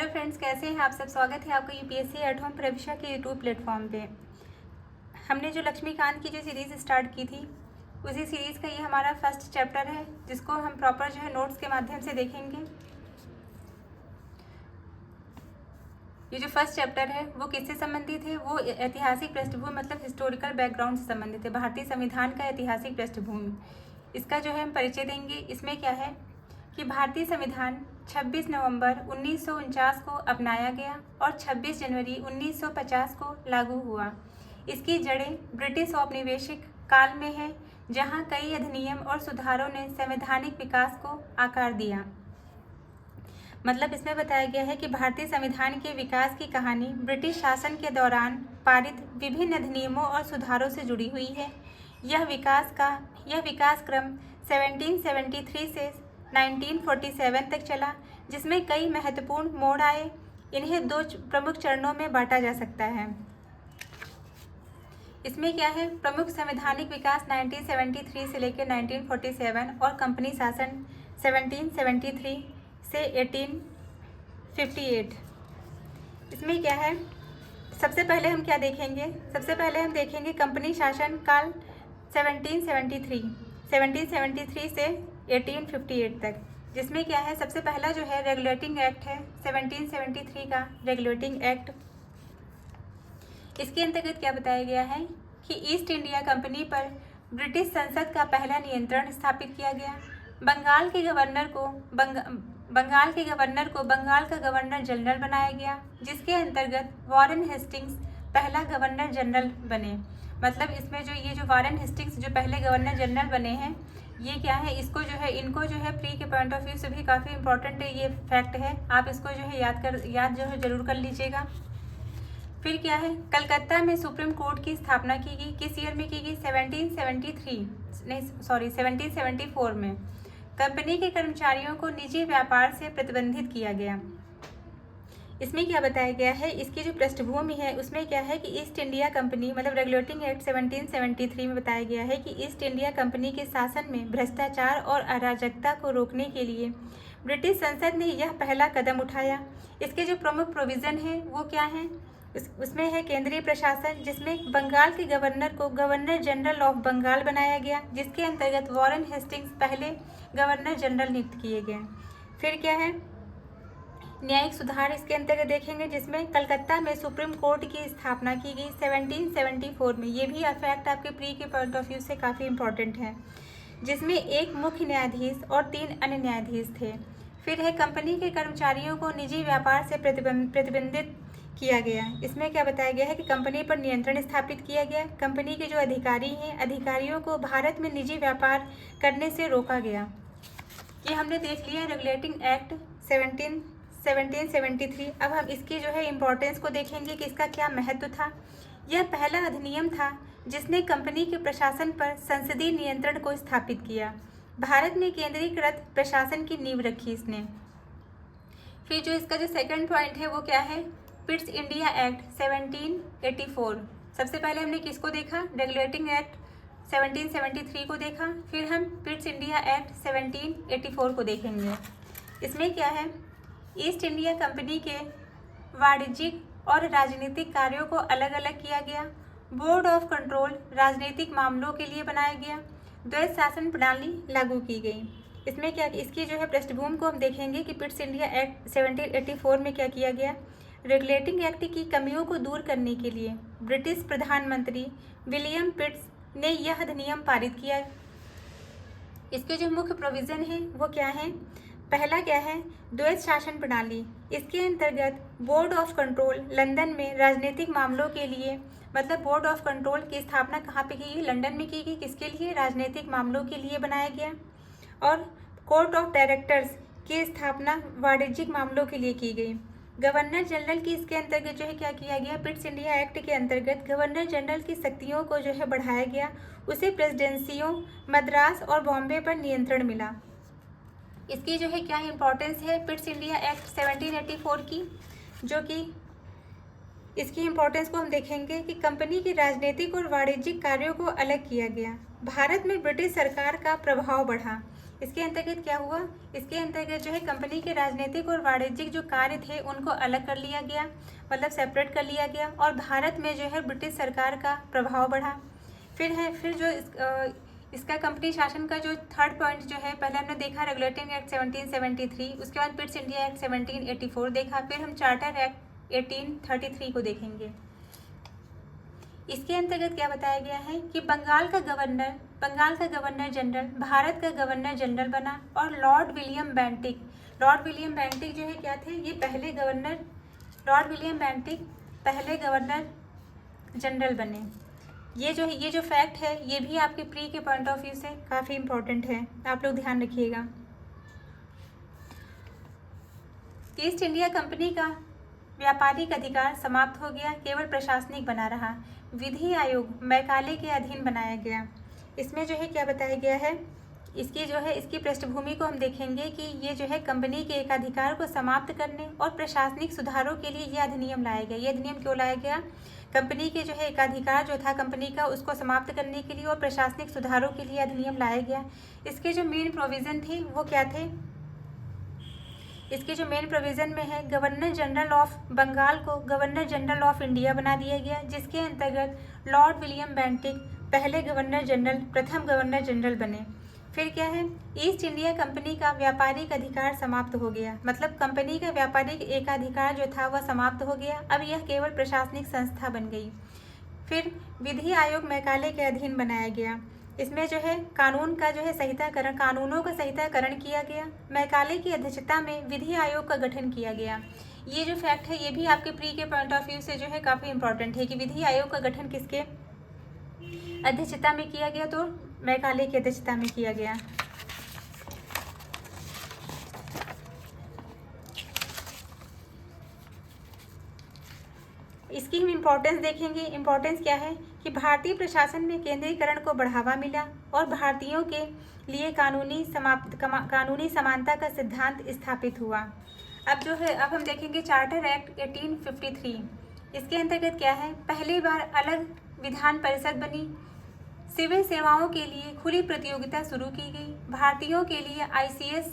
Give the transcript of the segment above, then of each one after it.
Hello friends, कैसे हैं आप सब। स्वागत है आपका यूपीएससी एट होम प्रविशा के यूट्यूब प्लेटफॉर्म पे। हमने जो लक्ष्मीकांत की जो सीरीज़ स्टार्ट की थी, उसी सीरीज़ का ये हमारा फर्स्ट चैप्टर है, जिसको हम प्रॉपर जो है नोट्स के माध्यम से देखेंगे। ये जो फर्स्ट चैप्टर है वो किससे संबंधित है? वो ऐतिहासिक पृष्ठभूमि मतलब हिस्टोरिकल बैकग्राउंड से संबंधित है, भारतीय संविधान का ऐतिहासिक पृष्ठभूमि। इसका जो है हम परिचय देंगे। इसमें क्या है कि भारतीय संविधान 26 नवंबर 1949 को अपनाया गया और 26 जनवरी 1950 को लागू हुआ। इसकी जड़ें ब्रिटिश औपनिवेशिक काल में है, जहां कई अधिनियम और सुधारों ने संवैधानिक विकास को आकार दिया। मतलब इसमें बताया गया है कि भारतीय संविधान के विकास की कहानी ब्रिटिश शासन के दौरान पारित विभिन्न अधिनियमों और सुधारों से जुड़ी हुई है। यह विकास क्रम 1773 से 1947 तक चला, जिसमें कई महत्वपूर्ण मोड़ आए। इन्हें दो प्रमुख चरणों में बांटा जा सकता है। इसमें क्या है? प्रमुख संवैधानिक विकास 1973 से लेकर 1947 और कंपनी शासन 1773 से 1858। इसमें क्या है? सबसे पहले हम क्या देखेंगे? सबसे पहले हम देखेंगे कंपनी शासन काल 1773 से 1858 तक, जिसमें क्या है? सबसे पहला जो है रेगुलेटिंग एक्ट है 1773 का रेगुलेटिंग एक्ट। इसके अंतर्गत क्या बताया गया है कि ईस्ट इंडिया कंपनी पर ब्रिटिश संसद का पहला नियंत्रण स्थापित किया गया। बंगाल के गवर्नर को बंगाल का गवर्नर जनरल बनाया गया, जिसके अंतर्गत वॉरेन हेस्टिंग्स पहला गवर्नर जनरल बने। मतलब इसमें जो ये जो वॉरेन हेस्टिंग्स जो पहले गवर्नर जनरल बने हैं, ये क्या है? इनको जो है प्री के पॉइंट ऑफ व्यू से भी काफ़ी इंपॉर्टेंट ये फैक्ट है। आप इसको जो है याद जरूर कर लीजिएगा। फिर क्या है? कलकत्ता में सुप्रीम कोर्ट की स्थापना की गई। किस ईयर में की गई? 1774 में। कंपनी के कर्मचारियों को निजी व्यापार से प्रतिबंधित किया गया। इसमें क्या बताया गया है? इसकी जो पृष्ठभूमि है उसमें क्या है कि ईस्ट इंडिया कंपनी मतलब रेगुलेटिंग एक्ट 1773 में बताया गया है कि ईस्ट इंडिया कंपनी के शासन में भ्रष्टाचार और अराजकता को रोकने के लिए ब्रिटिश संसद ने यह पहला कदम उठाया। इसके जो प्रमुख प्रोविज़न है वो क्या है? उसमें है केंद्रीय प्रशासन, जिसमें बंगाल के गवर्नर को गवर्नर जनरल ऑफ बंगाल बनाया गया, जिसके अंतर्गत वॉरेन हेस्टिंग्स पहले गवर्नर जनरल नियुक्त किए गए। फिर क्या है? न्यायिक सुधार इसके अंतर्गत देखेंगे, जिसमें कलकत्ता में सुप्रीम कोर्ट की स्थापना की गई 1774 में। ये भी फैक्ट आपके प्री के पॉइंट ऑफ व्यू से काफ़ी इंपॉर्टेंट है, जिसमें एक मुख्य न्यायाधीश और 3 अन्य न्यायाधीश थे। फिर है कंपनी के कर्मचारियों को निजी व्यापार से प्रतिबंधित किया गया। इसमें क्या बताया गया है कि कंपनी पर नियंत्रण स्थापित किया गया। कंपनी के जो अधिकारी हैं, अधिकारियों को भारत में निजी व्यापार करने से रोका गया। ये हमने देख लिया रेगुलेटिंग एक्ट 1773। अब हम इसकी जो है इम्पोर्टेंस को देखेंगे कि इसका क्या महत्व था। यह पहला अधिनियम था जिसने कंपनी के प्रशासन पर संसदीय नियंत्रण को स्थापित किया। भारत में केंद्रीकृत प्रशासन की नींव रखी इसने। फिर जो इसका जो सेकंड पॉइंट है वो क्या है? Pitt's India act 1784। सबसे पहले हमने किसको देखा? रेगुलेटिंग एक्ट 1773 को देखा। फिर हम पिट्स इंडिया एक्ट 1784 को देखेंगे। इसमें क्या है? ईस्ट इंडिया कंपनी के वाणिज्यिक और राजनीतिक कार्यों को अलग अलग किया गया। बोर्ड ऑफ कंट्रोल राजनीतिक मामलों के लिए बनाया गया। द्वैत शासन प्रणाली लागू की गई। इसमें क्या, इसकी जो है पृष्ठभूमि को हम देखेंगे कि पिट्स इंडिया एक्ट 1784 में क्या किया गया? रेगुलेटिंग एक्ट की कमियों को दूर करने के लिए ब्रिटिश प्रधानमंत्री विलियम पिट्स ने यह अधिनियम पारित किया। इसके जो मुख्य प्रोविज़न है वो क्या है? पहला क्या है? द्वैत शासन प्रणाली। इसके अंतर्गत बोर्ड ऑफ कंट्रोल लंदन में राजनीतिक मामलों के लिए, मतलब बोर्ड ऑफ कंट्रोल की स्थापना कहाँ पे की गई? लंदन में की गई। किसके लिए? राजनीतिक मामलों के लिए बनाया गया। और कोर्ट ऑफ डायरेक्टर्स की स्थापना वाणिज्यिक मामलों के लिए की गई। गवर्नर जनरल की इसके अंतर्गत जो है क्या किया गया? पिट्स इंडिया एक्ट के अंतर्गत गवर्नर जनरल की शक्तियों को जो है बढ़ाया गया। उसे प्रेसिडेंसियों मद्रास और बॉम्बे पर नियंत्रण मिला। इसकी जो है क्या इंपॉर्टेंस है पिट्स इंडिया एक्ट 1784 की, जो कि इसकी इंपॉर्टेंस को हम देखेंगे कि कंपनी के राजनीतिक और वाणिज्यिक कार्यों को अलग किया गया। भारत में ब्रिटिश सरकार का प्रभाव बढ़ा। इसके अंतर्गत क्या हुआ, इसके अंतर्गत जो है कंपनी के राजनीतिक और वाणिज्यिक जो कार्य थे उनको अलग कर लिया गया, मतलब सेपरेट कर लिया गया, और भारत में जो है ब्रिटिश सरकार का प्रभाव बढ़ा। फिर जो इसका कंपनी शासन का जो थर्ड पॉइंट जो है, पहले हमने देखा रेगुलेटिंग एक्ट 1773, उसके बाद पिट्स इंडिया एक्ट 1784 देखा, फिर हम चार्टर एक्ट 1833 को देखेंगे। इसके अंतर्गत क्या बताया गया है कि बंगाल का गवर्नर जनरल भारत का गवर्नर जनरल बना, और लॉर्ड विलियम बेंटिक जो है क्या थे, ये पहले गवर्नर जनरल बने। ये जो फैक्ट है ये भी आपके प्री के पॉइंट ऑफ व्यू से काफ़ी इंपॉर्टेंट है, आप लोग ध्यान रखिएगा। ईस्ट इंडिया कंपनी का व्यापारिक अधिकार समाप्त हो गया, केवल प्रशासनिक बना रहा। विधि आयोग मैकाले के अधीन बनाया गया। इसमें जो है क्या बताया गया है, इसकी पृष्ठभूमि को हम देखेंगे कि ये जो है कंपनी के एकाधिकार को समाप्त करने और प्रशासनिक सुधारों के लिए यह अधिनियम लाया गया। ये अधिनियम क्यों लाया गया, कंपनी के जो है एकाधिकार जो था कंपनी का उसको समाप्त करने के लिए और प्रशासनिक सुधारों के लिए अधिनियम लाया गया। इसके जो मेन प्रोविज़न थे वो क्या थे, इसके जो मेन प्रोविज़न में है, गवर्नर जनरल ऑफ बंगाल को गवर्नर जनरल ऑफ इंडिया बना दिया गया, जिसके अंतर्गत लॉर्ड विलियम बेंटिक प्रथम गवर्नर जनरल बने। फिर क्या है, ईस्ट इंडिया कंपनी का व्यापारिक अधिकार समाप्त हो गया, मतलब कंपनी का व्यापारिक एकाधिकार जो था वह समाप्त हो गया, अब यह केवल प्रशासनिक संस्था बन गई। फिर विधि आयोग मैकाले के अधीन बनाया गया। इसमें जो है कानूनों का संहिताकरण किया गया। मैकाले की अध्यक्षता में विधि आयोग का गठन किया गया। ये जो फैक्ट है ये भी आपके प्री के पॉइंट ऑफ व्यू से जो है काफ़ी इंपॉर्टेंट है कि विधि आयोग का गठन किसके अध्यक्षता में किया गया, तो मैकाले की अध्यक्षता में किया गया। इसकी हम इम्पोर्टेंस देखेंगे। इम्पोर्टेंस क्या है कि भारतीय प्रशासन में केंद्रीकरण को बढ़ावा मिला और भारतीयों के लिए कानूनी समानता का सिद्धांत स्थापित हुआ। अब हम देखेंगे चार्टर एक्ट 1853। इसके अंतर्गत क्या है, पहली बार अलग विधान परिषद बनी, सिविल सेवाओं के लिए खुली प्रतियोगिता शुरू की गई, भारतीयों के लिए ICS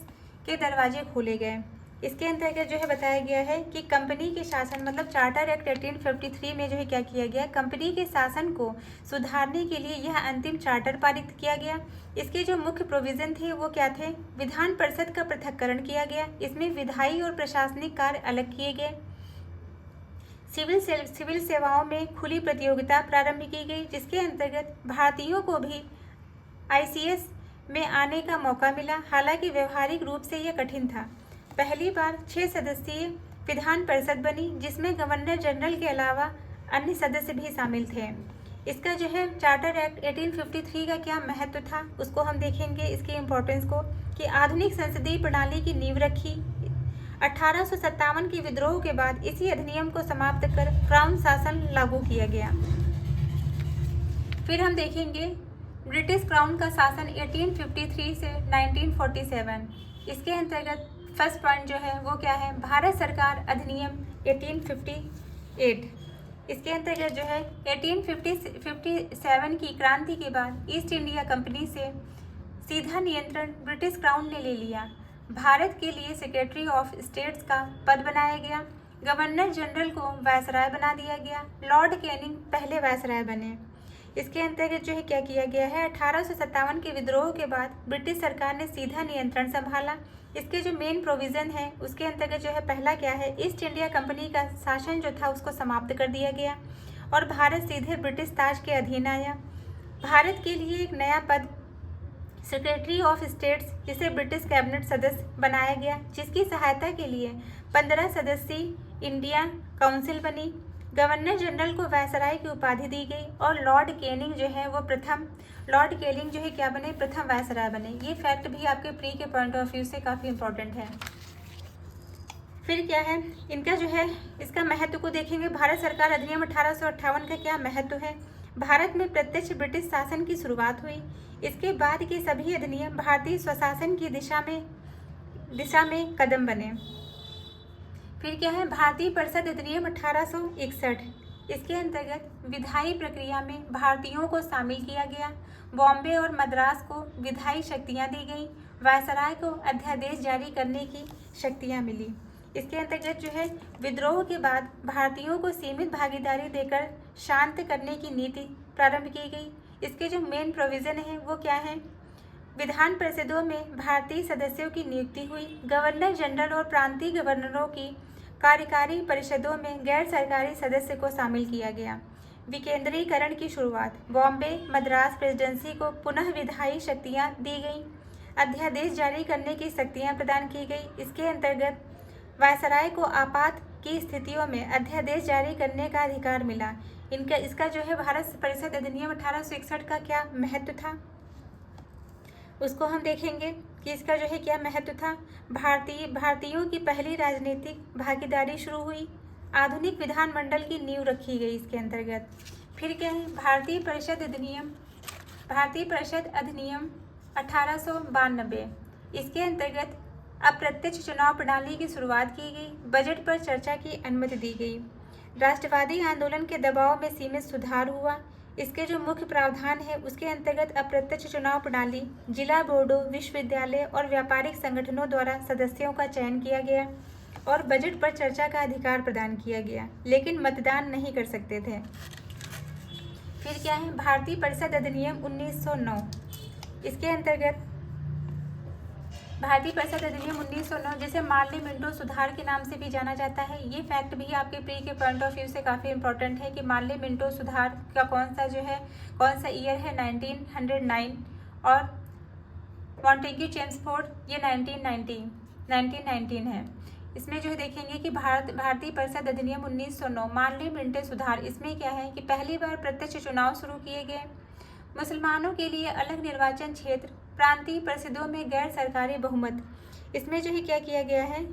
के दरवाजे खोले गए। इसके अंतर्गत जो है बताया गया है कि कंपनी के शासन, मतलब चार्टर एक्ट 1853 में जो है क्या किया गया, कंपनी के शासन को सुधारने के लिए यह अंतिम चार्टर पारित किया गया। इसके जो मुख्य प्रोविज़न थे वो क्या थे, विधान परिषद का पृथक्करण किया गया, इसमें विधायी और प्रशासनिक कार्य अलग किए गए। सिविल सेवाओं में खुली प्रतियोगिता प्रारंभ की गई, जिसके अंतर्गत भारतीयों को भी ICS में आने का मौका मिला, हालांकि व्यवहारिक रूप से यह कठिन था। पहली बार 6 सदस्यीय विधान परिषद बनी, जिसमें गवर्नर जनरल के अलावा अन्य सदस्य भी शामिल थे। इसका जो है चार्टर एक्ट 1853 का क्या महत्व था उसको हम देखेंगे, इसकी इम्पोर्टेंस को, कि आधुनिक संसदीय प्रणाली की नींव रखी। 1857 के विद्रोह के बाद इसी अधिनियम को समाप्त कर क्राउन शासन लागू किया गया। फिर हम देखेंगे ब्रिटिश क्राउन का शासन 1853 से 1947। इसके अंतर्गत फर्स्ट पॉइंट जो है वो क्या है, भारत सरकार अधिनियम 1858। इसके अंतर्गत जो है 1857 की क्रांति के बाद ईस्ट इंडिया कंपनी से सीधा नियंत्रण ब्रिटिश क्राउन ने ले लिया। भारत के लिए सेक्रेटरी ऑफ स्टेट्स का पद बनाया गया, गवर्नर जनरल को वायसराय बना दिया गया, लॉर्ड कैनिंग पहले वायसराय बने। इसके अंतर्गत जो है क्या किया गया है, 1857 के विद्रोह के बाद ब्रिटिश सरकार ने सीधा नियंत्रण संभाला। इसके जो मेन प्रोविज़न है उसके अंतर्गत जो है पहला क्या है, ईस्ट इंडिया कंपनी का शासन जो था उसको समाप्त कर दिया गया और भारत सीधे ब्रिटिश ताज के अधीन आया। भारत के लिए एक नया पद सेक्रेटरी ऑफ स्टेट्स, जिसे ब्रिटिश कैबिनेट सदस्य बनाया गया, जिसकी सहायता के लिए 15 सदस्यीय इंडिया काउंसिल बनी। गवर्नर जनरल को वायसराय की उपाधि दी गई और लॉर्ड कैनिंग जो है क्या बने, प्रथम वायसराय बने। ये फैक्ट भी आपके प्री के पॉइंट ऑफ व्यू से काफ़ी इंपॉर्टेंट है। फिर क्या है, इनका जो है इसका महत्व को देखेंगे। भारत सरकार अधिनियम 1858 का क्या महत्व है। भारत में प्रत्यक्ष ब्रिटिश शासन की शुरुआत हुई। इसके बाद के सभी अधिनियम भारतीय स्वशासन की दिशा में कदम बने। फिर क्या है, भारतीय परिषद अधिनियम 1861। इसके अंतर्गत विधायी प्रक्रिया में भारतीयों को शामिल किया गया। बॉम्बे और मद्रास को विधायी शक्तियां दी गई। वायसराय को अध्यादेश जारी करने की शक्तियाँ मिली। इसके अंतर्गत जो है विद्रोह के बाद भारतीयों को सीमित भागीदारी देकर शांत करने की नीति प्रारंभ की गई। इसके जो मेन प्रोविज़न है वो क्या है? विधान परिषदों में भारतीय सदस्यों की नियुक्ति हुई। गवर्नर जनरल और प्रांतीय गवर्नरों की कार्यकारी परिषदों में गैर सरकारी सदस्य को शामिल किया गया। विकेंद्रीकरण की शुरुआत। बॉम्बे मद्रास प्रेसिडेंसी को पुनः विधायी शक्तियाँ दी गईं। अध्यादेश जारी करने की शक्तियाँ प्रदान की गई। इसके अंतर्गत वायसराय को आपात की स्थितियों में अध्यादेश जारी करने का अधिकार मिला। इसका जो है भारत परिषद अधिनियम 1861 का क्या महत्व था उसको हम देखेंगे कि इसका जो है क्या महत्व था। भारतीयों की पहली राजनीतिक भागीदारी शुरू हुई। आधुनिक विधानमंडल की नींव रखी गई इसके अंतर्गत। फिर क्या है? भारतीय परिषद अधिनियम 1892। इसके अंतर्गत अप्रत्यक्ष चुनाव प्रणाली की शुरुआत की गई। बजट पर चर्चा की अनुमति दी गई। राष्ट्रवादी आंदोलन के दबाव में सीमित सुधार हुआ। इसके जो मुख्य प्रावधान है उसके अंतर्गत अप्रत्यक्ष चुनाव प्रणाली, जिला बोर्डों, विश्वविद्यालय और व्यापारिक संगठनों द्वारा सदस्यों का चयन किया गया और बजट पर चर्चा का अधिकार प्रदान किया गया, लेकिन मतदान नहीं कर सकते थे। फिर क्या है? भारतीय परिषद अधिनियम 1909। इसके अंतर्गत भारतीय परिषद अधिनियम 1909 जिसे मार्ली मिंटो सुधार के नाम से भी जाना जाता है। ये फैक्ट भी आपके प्री के पॉइंट ऑफ व्यू से काफ़ी इंपॉर्टेंट है कि मार्ली मिंटो सुधार का कौन सा ईयर है 1909 और मॉन्टेग्यू चेम्सफोर्ड ये 1919 है। इसमें जो है देखेंगे कि भारतीय परिषद अधिनियम 1909 मार्ली मिंटो सुधार, इसमें क्या है कि पहली बार प्रत्यक्ष चुनाव शुरू किए गए। मुसलमानों के लिए अलग निर्वाचन क्षेत्र, प्रांतीय परिषदों में गैर सरकारी बहुमत। इसमें जो है क्या किया गया है?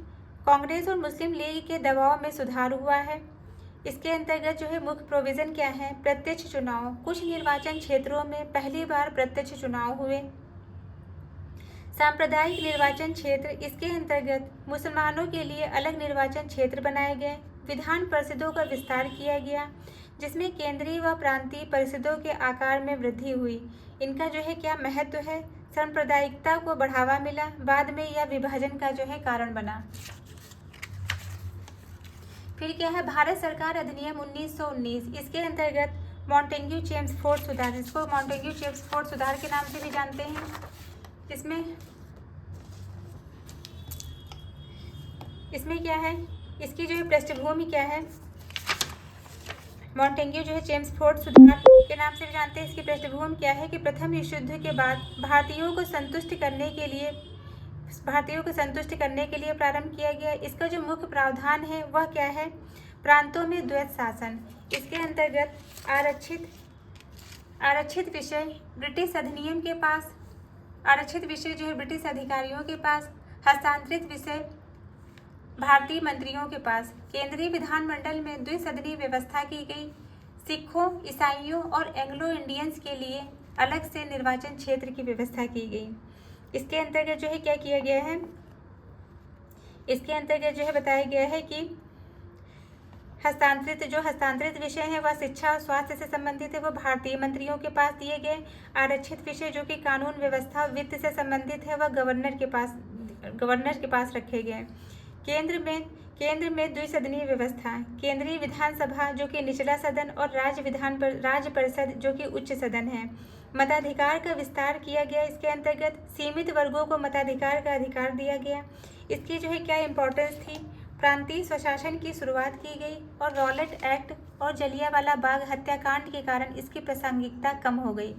कांग्रेस और मुस्लिम लीग के दबाव में सुधार हुआ है। इसके अंतर्गत जो है मुख्य प्रोविज़न क्या है? प्रत्यक्ष चुनाव। कुछ निर्वाचन क्षेत्रों में पहली बार प्रत्यक्ष चुनाव हुए। सांप्रदायिक निर्वाचन क्षेत्र, इसके अंतर्गत मुसलमानों के लिए अलग निर्वाचन क्षेत्र बनाए गए। विधान परिषदों का विस्तार किया गया जिसमें केंद्रीय व प्रांतीय परिषदों के आकार में वृद्धि हुई। इनका जो है क्या महत्व है? सांप्रदायिकता को बढ़ावा मिला। बाद में यह विभाजन का जो है कारण बना। फिर क्या है? भारत सरकार अधिनियम 1919। इसके अंतर्गत मॉन्टेग्यू चेम्सफोर्ड सुधार, इसको मॉन्टेग्यू चेम्सफोर्ड सुधार के नाम से भी जानते हैं। इसमें क्या है? इसकी जो है पृष्ठभूमि क्या है? मॉन्टेग्यू जो है चेम्सफोर्ड सुधार के नाम से भी जानते हैं। इसकी पृष्ठभूमि क्या है कि प्रथम विश्व युद्ध के बाद भारतीयों को संतुष्ट करने के लिए प्रारंभ किया गया। इसका जो मुख्य प्रावधान है वह क्या है? प्रांतों में द्वैत शासन। इसके अंतर्गत आरक्षित विषय ब्रिटिश अधिनियम के पास, आरक्षित विषय जो है ब्रिटिश अधिकारियों के पास, हस्तांतरित विषय भारतीय मंत्रियों के पास। केंद्रीय विधानमंडल में द्विसदनीय व्यवस्था की गई। सिखों, ईसाइयों और एंग्लो इंडियंस के लिए अलग से निर्वाचन क्षेत्र की व्यवस्था की गई। इसके अंतर्गत जो है क्या किया गया है? इसके अंतर्गत जो है बताया गया है कि हस्तांतरित विषय है वह शिक्षा और स्वास्थ्य से संबंधित है, वो भारतीय मंत्रियों के पास दिए गए। आरक्षित विषय जो कि कानून व्यवस्था वित्त से संबंधित है वह गवर्नर के पास रखे गए। केंद्र में द्विसदनीय व्यवस्था, केंद्रीय विधानसभा जो कि निचला सदन और राज्य परिषद जो कि उच्च सदन है। मताधिकार का विस्तार किया गया। इसके अंतर्गत सीमित वर्गों को मताधिकार का अधिकार दिया गया। इसकी जो है क्या इंपॉर्टेंस थी? प्रांतीय स्वशासन की शुरुआत की गई और रॉलेट एक्ट और जलियांवाला बाग हत्याकांड के कारण इसकी प्रासंगिकता कम हो गई।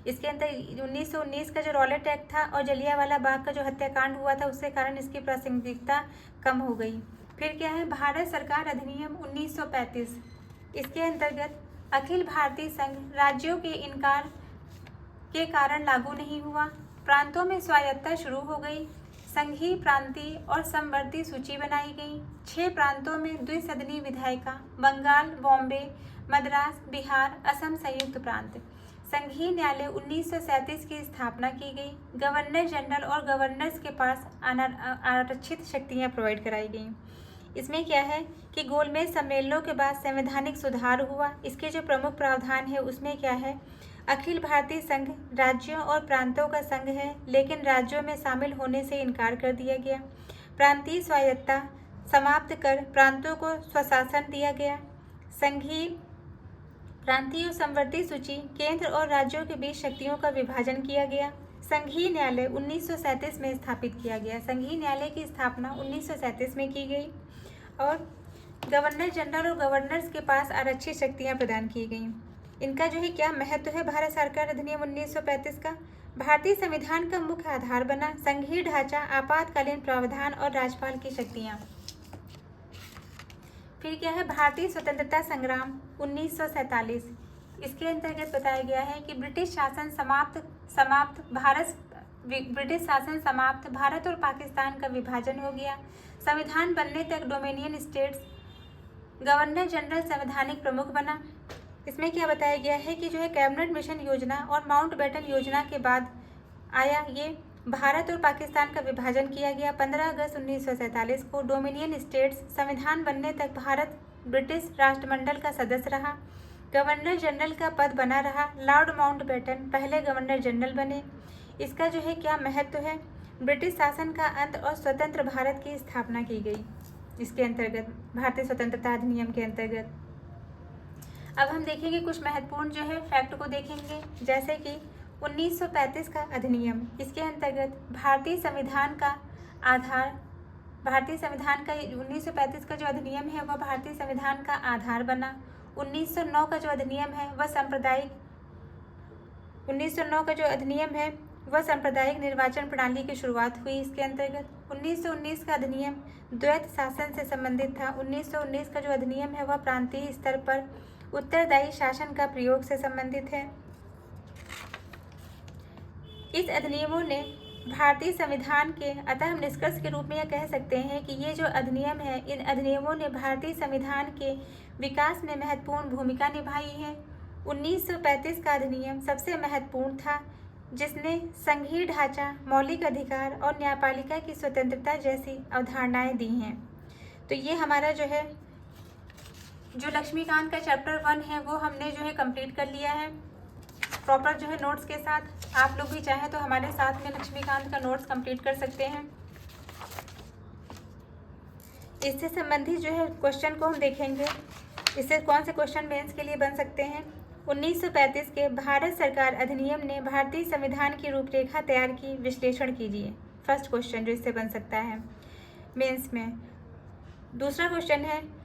इसके अंदर 1919 का जो रॉलेट एक्ट था और जलियांवाला बाग का जो हत्याकांड हुआ था उसके कारण इसकी प्रासंगिकता कम हो गई। फिर क्या है? भारत सरकार अधिनियम 1935। इसके अंतर्गत अखिल भारतीय संघ राज्यों के इनकार के कारण लागू नहीं हुआ। प्रांतों में स्वायत्तता शुरू हो गई। संघीय, प्रांतीय और समवर्ती सूची बनाई गई। 6 प्रांतों में द्विसदनीय विधायिका, बंगाल, बॉम्बे, मद्रास, बिहार, असम संयुक्त प्रांत। संघीय न्यायालय 1937 की स्थापना की गई। गवर्नर जनरल और गवर्नर्स के पास आरक्षित शक्तियां प्रोवाइड कराई गई। इसमें क्या है कि गोलमेज सम्मेलनों के बाद संवैधानिक सुधार हुआ। इसके जो प्रमुख प्रावधान है उसमें क्या है? अखिल भारतीय संघ राज्यों और प्रांतों का संघ है, लेकिन राज्यों में शामिल होने से इनकार कर दिया गया। प्रांतीय स्वायत्तता समाप्त कर प्रांतों को स्वशासन दिया गया। संघीय प्रांतीय और समवर्ती सूची केंद्र और राज्यों के बीच शक्तियों का विभाजन किया गया। संघीय न्यायालय 1937 में स्थापित किया गया। संघीय न्यायालय की स्थापना 1937 में की गई और गवर्नर जनरल और गवर्नर्स के पास आरक्षित शक्तियां प्रदान की गईं। इनका जो है क्या महत्व है भारत सरकार अधिनियम 1935 का? भारतीय संविधान का मुख्य आधार बना। संघीय ढांचा, आपातकालीन प्रावधान और राज्यपाल की शक्तियां। फिर क्या है? भारतीय स्वतंत्रता संग्राम 1947। इसके अंतर्गत बताया गया है कि ब्रिटिश शासन समाप्त, भारत और पाकिस्तान का विभाजन हो गया। संविधान बनने तक डोमिनियन स्टेट्स, गवर्नर जनरल संवैधानिक प्रमुख बना। इसमें क्या बताया गया है कि जो है कैबिनेट मिशन योजना और माउंटबेटन योजना के बाद आया ये भारत और पाकिस्तान का विभाजन किया गया 15 अगस्त 1947 को। डोमिनियन स्टेट्स, संविधान बनने तक भारत ब्रिटिश राष्ट्रमंडल का सदस्य रहा। गवर्नर जनरल का पद बना रहा। लॉर्ड माउंटबेटन पहले गवर्नर जनरल बने। इसका जो है क्या महत्व है? ब्रिटिश शासन का अंत और स्वतंत्र भारत की स्थापना की गई इसके अंतर्गत, भारतीय स्वतंत्रता अधिनियम के अंतर्गत। अब हम देखेंगे कुछ महत्वपूर्ण जो है फैक्ट को देखेंगे, जैसे कि 1935 का अधिनियम, इसके अंतर्गत भारतीय संविधान का 1935 का जो अधिनियम है वह भारतीय संविधान का आधार बना। 1909 का जो अधिनियम है वह सांप्रदायिक निर्वाचन प्रणाली की शुरुआत हुई इसके अंतर्गत। 1919 का अधिनियम द्वैत शासन से संबंधित था। 1919 का जो अधिनियम है वह प्रांतीय स्तर पर उत्तरदायी शासन का प्रयोग से संबंधित है। इस अधिनियमों ने भारतीय संविधान के, अतः हम निष्कर्ष के रूप में यह कह सकते हैं कि ये जो अधिनियम है, इन अधिनियमों ने भारतीय संविधान के विकास में महत्वपूर्ण भूमिका निभाई है। 1935 का अधिनियम सबसे महत्वपूर्ण था, जिसने संघीय ढांचा, मौलिक अधिकार और न्यायपालिका की स्वतंत्रता जैसी अवधारणाएं दी हैं। तो ये हमारा जो है जो लक्ष्मीकांत का चैप्टर 1 है वो हमने जो है कंप्लीट कर लिया है प्रॉपर जो है नोट्स के साथ। आप लोग भी चाहें तो हमारे साथ में लक्ष्मीकांत का नोट्स कंप्लीट कर सकते हैं। इससे संबंधित जो है क्वेश्चन को हम देखेंगे, इससे कौन से क्वेश्चन मेंस के लिए बन सकते हैं। 1935 के भारत सरकार अधिनियम ने भारतीय संविधान की रूपरेखा तैयार की, विश्लेषण कीजिए। फर्स्ट क्वेश्चन जो इससे बन सकता है मेंस में। दूसरा क्वेश्चन है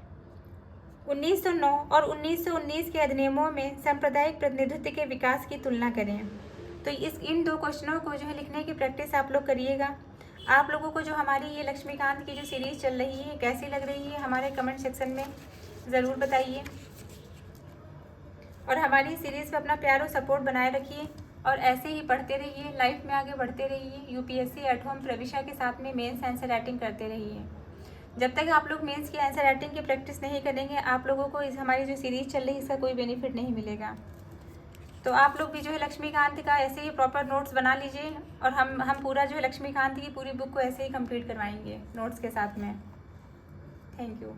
1909 और 1919 के अधिनियमों में सांप्रदायिक प्रतिनिधित्व के विकास की तुलना करें। तो इन दो क्वेश्चनों को जो है लिखने की प्रैक्टिस आप लोग करिएगा। आप लोगों को जो हमारी ये लक्ष्मीकांत की जो सीरीज़ चल रही है कैसी लग रही है हमारे कमेंट सेक्शन में ज़रूर बताइए, और हमारी सीरीज़ पे अपना प्यार और सपोर्ट बनाए रखिए और ऐसे ही पढ़ते रहिए, लाइफ में आगे बढ़ते रहिए। यूपीएससी एट होम प्रविशा के साथ में मेंस आंसर राइटिंग करते रहिए। जब तक आप लोग मेंस की आंसर राइटिंग की प्रैक्टिस नहीं करेंगे, आप लोगों को इस हमारी जो सीरीज़ चल रही है इसका कोई बेनिफिट नहीं मिलेगा। तो आप लोग भी जो है लक्ष्मीकांत का ऐसे ही प्रॉपर नोट्स बना लीजिए, और हम पूरा जो है लक्ष्मीकांत की पूरी बुक को ऐसे ही कंप्लीट करवाएंगे नोट्स के साथ में। Thank you.